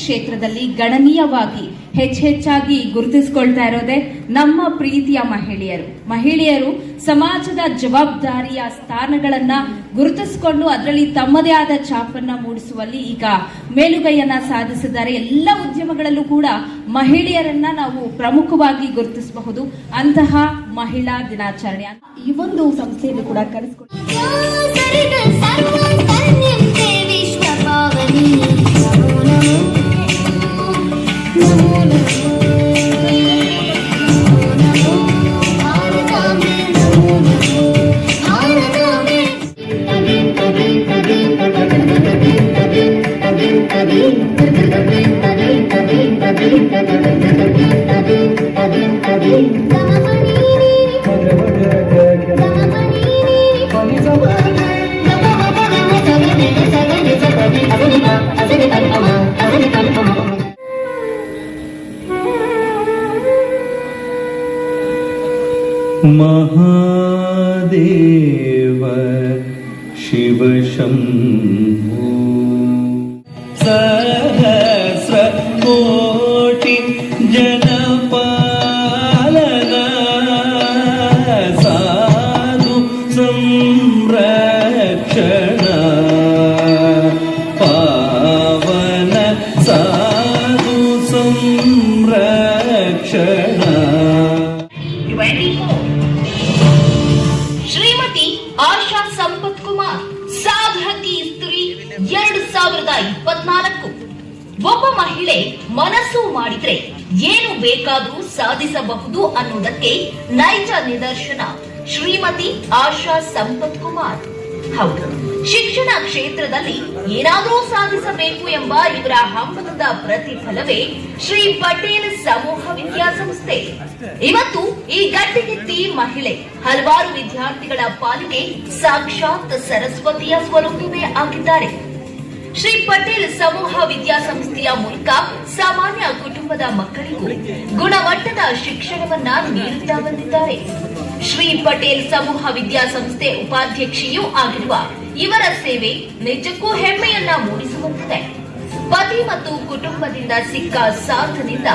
ಕ್ಷೇತ್ರದಲ್ಲಿ ಗಣನೀಯವಾಗಿ ಹೆಚ್ಚಾಗಿ ಗುರುತಿಸಿಕೊಳ್ತಾ ಇರೋದೇ ನಮ್ಮ ಪ್ರೀತಿಯ ಮಹಿಳೆಯರು ಸಮಾಜದ ಜವಾಬ್ದಾರಿಯ ಸ್ಥಾನಗಳನ್ನ ಗುರುತಿಸಿಕೊಂಡು ಅದರಲ್ಲಿ ತಮ್ಮದೇ ಆದ ಛಾಪನ್ನ ಮೂಡಿಸುವಲ್ಲಿ ಈಗ ಮೇಲುಗೈಯನ್ನ ಸಾಧಿಸಿದ್ದಾರೆ. ಎಲ್ಲ ಉದ್ಯಮಗಳಲ್ಲೂ ಕೂಡ ಮಹಿಳೆಯರನ್ನ ನಾವು ಪ್ರಮುಖವಾಗಿ ಗುರುತಿಸಬಹುದು. ಅಂತಹ ಮಹಿಳಾ ದಿನಾಚರಣೆ ಈ ಒಂದು ಸಂಸ್ಥೆಯಲ್ಲಿ ಕೂಡ ಕರೆಸಿಕೊಂಡು महादेव शिव शंभो सहस्र कोटि जनपालना साधु संरक्षणा पावन साधु संरक्षणा. ಶ್ರೀಮತಿ ಆಶಾ ಸಂಪತ್ ಕುಮಾರ್ ಸಾಧಕಿ ಸ್ತ್ರೀ 2024. ಒಬ್ಬ ಮಹಿಳೆ ಮನಸ್ಸು ಮಾಡಿದ್ರೆ ಏನು ಬೇಕಾದರೂ ಸಾಧಿಸಬಹುದು ಅನ್ನೋದಕ್ಕೆ ನೈಜ ನಿದರ್ಶನ ಶ್ರೀಮತಿ ಆಶಾ ಸಂಪತ್ ಕುಮಾರ್. ಹೌದು, ಶಿಕ್ಷಣ ಕ್ಷೇತ್ರದಲ್ಲಿ ಏನಾದರೂ ಸಾಧಿಸಬೇಕು ಎಂಬ ಇವರ ಹಂಬಲದ ಪ್ರತಿಫಲವೇ ಶ್ರೀ ಪಟೇಲ್ ಸಮೂಹ ವಿದ್ಯಾಸಂಸ್ಥೆ. ಇವತ್ತು ಈ ಗಟ್ಟಿಗೆತ್ತಿ ಮಹಿಳೆ ಹಲವಾರು ವಿದ್ಯಾರ್ಥಿಗಳ ಪಾಲಿಗೆ ಸಾಕ್ಷಾತ್ ಸರಸ್ವತಿಯ ಸ್ವರೂಪವೇ ಆಗಿದ್ದಾರೆ. ಶ್ರೀ ಪಟೇಲ್ ಸಮೂಹ ವಿದ್ಯಾಸಂಸ್ಥೆಯ ಮೂಲಕ ಸಾಮಾನ್ಯ ಕುಟುಂಬದ ಮಕ್ಕಳಿಗೂ ಗುಣಮಟ್ಟದ ಶಿಕ್ಷಣವನ್ನ ನೀಡುತ್ತಾ ಬಂದಿದ್ದಾರೆ. ಶ್ರೀ ಪಟೇಲ್ ಸಮೂಹ ವಿದ್ಯಾಸಂಸ್ಥೆ ಉಪಾಧ್ಯಕ್ಷೆಯೂ ಆಗಿರುವ ಇವರ ಸೇವೆ ನಿಜಕ್ಕೂ ಹೆಮ್ಮೆಯನ್ನ ಮೂಡಿಸುವಂತಿದೆ. ಪತಿ ಮತ್ತು ಕುಟುಂಬದಿಂದ ಸಿಕ್ಕ ಸಾಥನಿಂದ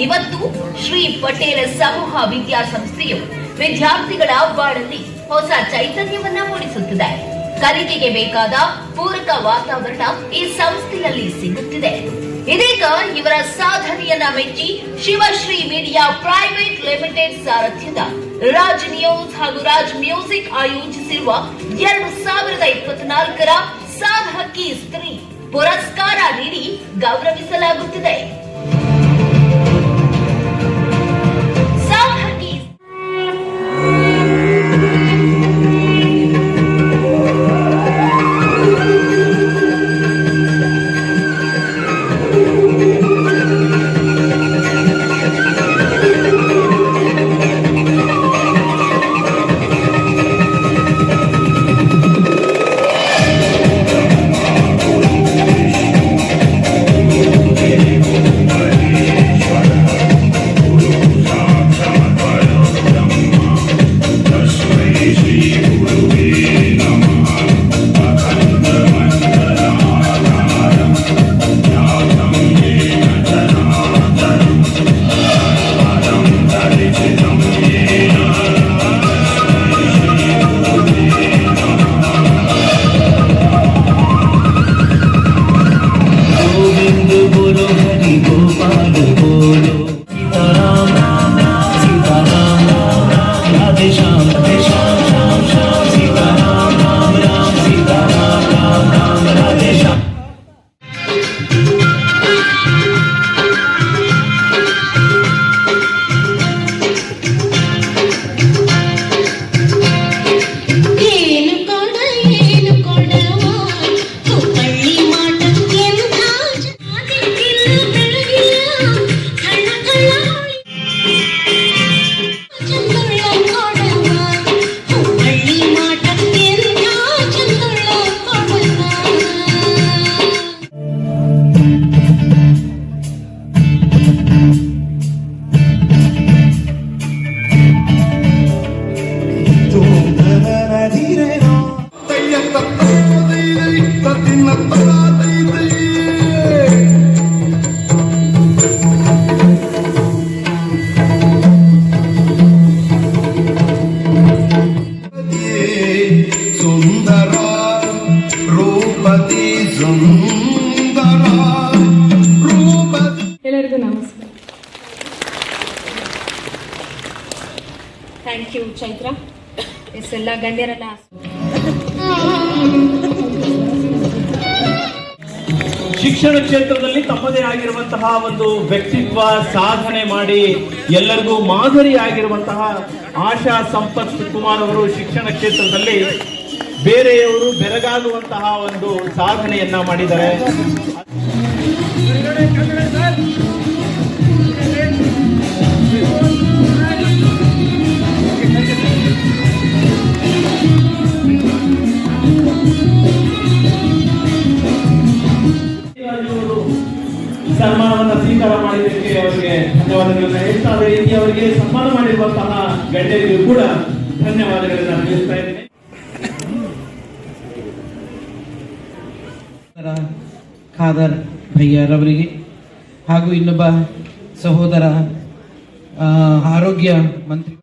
ಇವತ್ತು ಶ್ರೀ ಪಟೇಲ್ ಸಮೂಹ ವಿದ್ಯಾಸಂಸ್ಥೆಯು ವಿದ್ಯಾರ್ಥಿಗಳ ಬಾಳಲ್ಲಿ ಹೊಸ ಚೈತನ್ಯವನ್ನ ಮೂಡಿಸುತ್ತಿದೆ. ಕಲಿಕೆಗೆ ಬೇಕಾದ ಪೂರಕ ವಾತಾವರಣ ಈ ಸಂಸ್ಥೆಯಲ್ಲಿ ಸಿಗುತ್ತಿದೆ. ಇದೀಗ ಇವರ ಸಾಧನೆಯನ್ನ ಮೆಚ್ಚಿ ಶಿವಶ್ರೀ ಮೀಡಿಯಾ ಪ್ರೈವೇಟ್ ಲಿಮಿಟೆಡ್ ಸಾರಥ್ಯದ ರಾಜ್ ನ್ಯೂಸ್ ಹಾಗೂ ರಾಜ್ ಮ್ಯೂಸಿಕ್ ಆಯೋಜಿಸಿರುವ 2024ರ ಸಾಧಕಿ ಸ್ತ್ರೀ ಪುರಸ್ಕಾರ ನೀಡಿ ಗೌರವಿಸಲಾಗುತ್ತಿದೆ. Thank you Chaitra. ಎಲ್ಲ ಗಣ್ಯರನ್ನ ಶಿಕ್ಷಣ ಕ್ಷೇತ್ರದಲ್ಲಿ ತಮ್ಮದೇ ಆಗಿರುವಂತಹ ಒಂದು ವ್ಯಕ್ತಿತ್ವ ಸಾಧನೆ ಮಾಡಿ ಎಲ್ಲರಿಗೂ ಮಾದರಿ ಆಗಿರುವಂತಹ ಆಶಾ ಸಂಪತ್ ಕುಮಾರ್ ಅವರು ಶಿಕ್ಷಣ ಕ್ಷೇತ್ರದಲ್ಲಿ ಬೇರೆಯವರು ಬೆರಗಾಗುವಂತಹ ಒಂದು ಸಾಧನೆಯನ್ನ ಮಾಡಿದ್ದಾರೆ. ಸನ್ಮಾನವನ್ನು ಸ್ವೀಕಾರ ಮಾಡಿದ್ದಕ್ಕೆ ಅವರಿಗೆ ಧನ್ಯವಾದಗಳನ್ನ ಹೇಳ್ತಾ ಅದೇ ರೀತಿ ಅವರಿಗೆ ಸನ್ಮಾನ ಮಾಡಿರುವಂತಹ ಗಣ್ಯರಿಗೂ ಕೂಡ ಧನ್ಯವಾದಗಳನ್ನ ತಿಳಿಸ್ತಾ ಇದ್ದೇನೆ. ಖಾದರ್ ಭಯ್ಯರವರಿಗೆ ಹಾಗೂ ಇನ್ನೊಬ್ಬ ಸಹೋದರ ಆರೋಗ್ಯ ಮಂತ್ರಿ